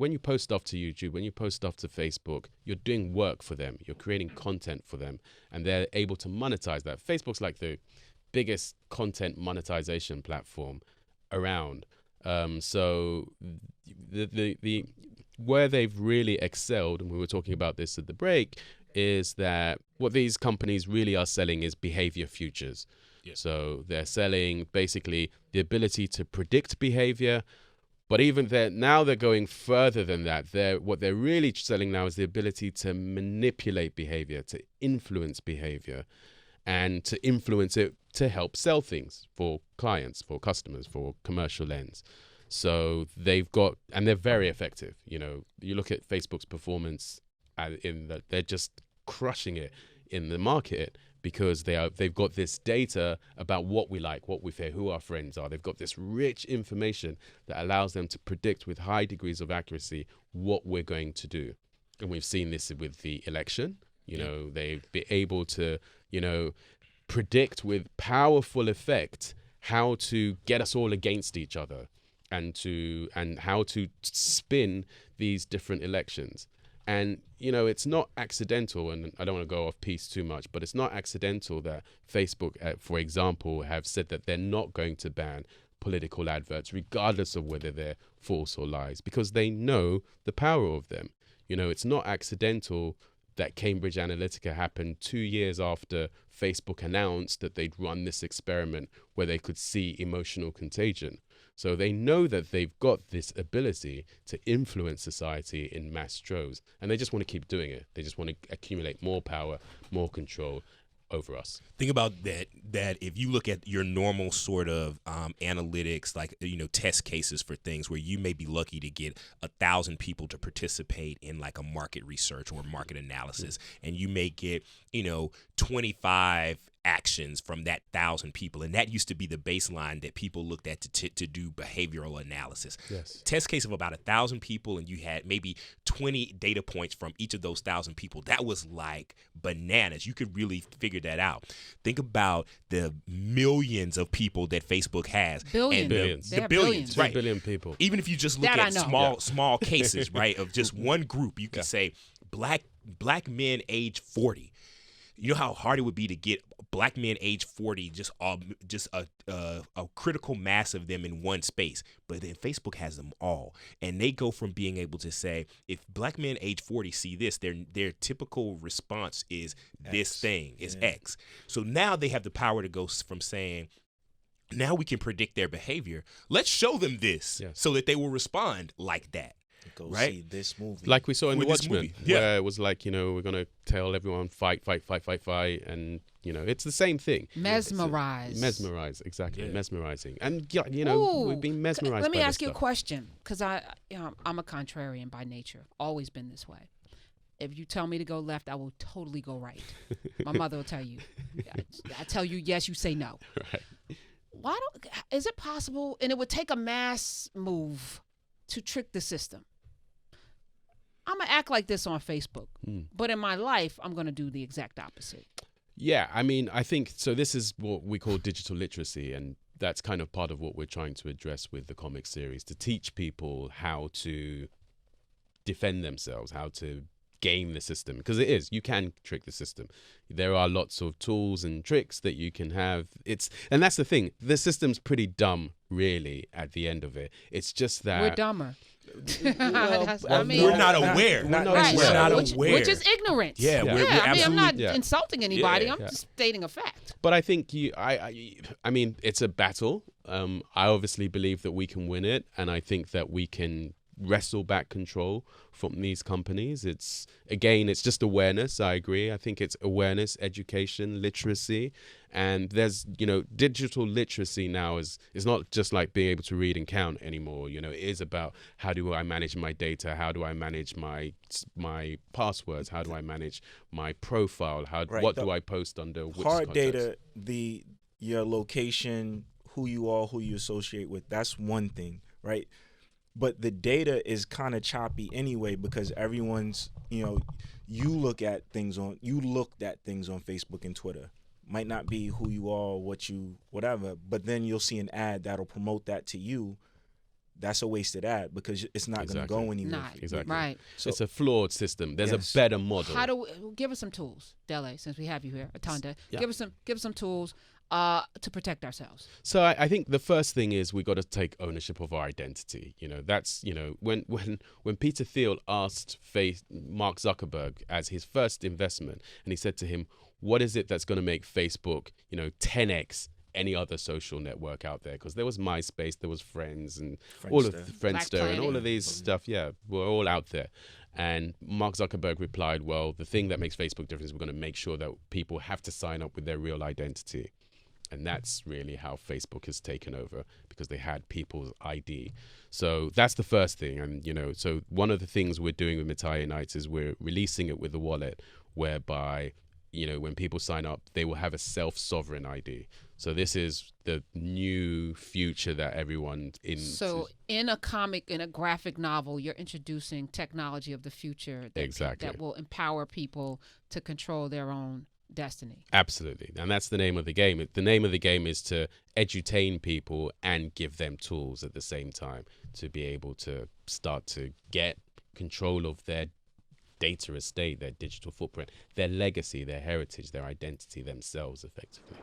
when you post stuff to YouTube, when you post stuff to Facebook, you're doing work for them. You're creating content for them, and they're able to monetize that. Facebook's like the biggest content monetization platform around. So the where they've really excelled, and we were talking about this at the break, is that what these companies really are selling is behavior futures. Yeah. So they're selling basically the ability to predict behavior, but even now they're going further than that. What they're really selling now is the ability to manipulate behavior, to influence behavior, and to influence it to help sell things for clients, for customers, for commercial ends. So they've got, and they're very effective. You know, you look at Facebook's performance in that they're just crushing it in the market because they've got this data about what we like, what we fear, who our friends are. They've got this rich information that allows them to predict with high degrees of accuracy what we're going to do. And we've seen this with the election. You know, they've been able to, you know, predict with powerful effect how to get us all against each other and how to spin these different elections. And, you know, it's not accidental, and I don't want to go off piece too much, but it's not accidental that Facebook, for example, have said that they're not going to ban political adverts, regardless of whether they're false or lies, because they know the power of them. You know, it's not accidental that Cambridge Analytica happened 2 years after Facebook announced that they'd run this experiment where they could see emotional contagion. So they know that they've got this ability to influence society in mass droves, and they just want to keep doing it. They just want to accumulate more power, more control over us. Think about that if you look at your normal sort of analytics, like, you know, test cases for things where you may be lucky to get 1,000 people to participate in like a market research or market analysis, and you may get, you know, 25 actions from that 1,000 people, and that used to be the baseline that people looked at to do behavioral analysis. Yes. Test case of about 1,000 people, and you had maybe 20 data points from each of those 1,000 people. That was like bananas. You could really figure that out. Think about the millions of people that Facebook has. Billions. And Billions. the billions, 2 right? billion people. Even if you just look That at small cases, right, of just one group, you could say black men age 40. You know how hard it would be to get black men age 40, just a critical mass of them in one space. But then Facebook has them all, and they go from being able to say, if black men age 40 see this, their typical response is this thing is X. So now they have the power to go from saying, now we can predict their behavior. Let's show them this so that they will respond like that. Go right? see this movie. Like we saw in The With this Watchmen, movie. where it was like, you know, we're going to tell everyone fight. And, you know, it's the same thing. Mesmerize, exactly. Yeah. Mesmerizing. And, you know, we've been mesmerized Let me by ask this you a stuff. question, because I'm a contrarian by nature. Always been this way. If you tell me to go left, I will totally go right. My mother will tell you. I tell you yes, you say no. Right. Is it possible, and it would take a mass move to trick the system? I'm going to act like this on Facebook, but in my life, I'm going to do the exact opposite. Yeah, I mean, I think, so this is what we call digital literacy, and that's kind of part of what we're trying to address with the comic series, to teach people how to defend themselves, how to game the system, because you can trick the system. There are lots of tools and tricks that you can have. And that's the thing, the system's pretty dumb, really, at the end of it. It's just that We're dumber. We're not aware. Not Right. We're not which, aware. Which is ignorance. Yeah, we're I mean, I'm not absolutely- insulting anybody. Yeah. I'm just stating a fact. But I think I mean, it's a battle. I obviously believe that we can win it, and I think that we can wrestle back control from these companies. It's just awareness. I agree. I think it's awareness, education, literacy, and there's, you know, digital literacy now is not just like being able to read and count anymore. You know, it is about how do I manage my data? How do I manage my passwords? How do I manage my profile? What do I post under which hard context? data, your location, who you are, who you associate with, that's one thing, right? But the data is kind of choppy anyway, because everyone's, you know, you looked at things on Facebook and Twitter. Might not be who you are, whatever, but then you'll see an ad that'll promote that to you. that's a wasted ad because it's not going to Exactly. go anywhere. Not Exactly. right. So It's a flawed system. There's Yes. a better model. How do we, give us some tools, Dele? Since we have you here, Atanda, Yeah. give us some tools to protect ourselves. So I think the first thing is we got to take ownership of our identity. That's when Peter Thiel asked Mark Zuckerberg as his first investment, and he said to him, "What is it that's going to make Facebook 10x any other social network out there?" Because there was MySpace, there was Friends, and all of the Friendster, and all of these stuff. Yeah, we're all out there. And Mark Zuckerberg replied, "Well, the thing that makes Facebook different is we're going to make sure that people have to sign up with their real identity." And that's really how Facebook has taken over, because they had people's ID. So that's the first thing. And, so one of the things we're doing with Mitaia Nights is we're releasing it with the wallet, whereby, when people sign up, they will have a self-sovereign ID. So this is the new future that everyone So in a comic, in a graphic novel, you're introducing technology of the future that will empower people to control their own destiny. Absolutely. And that's the name of the game. The name of the game is to edutain people and give them tools at the same time to be able to start to get control of their data estate, their digital footprint, their legacy, their heritage, their identity themselves, effectively.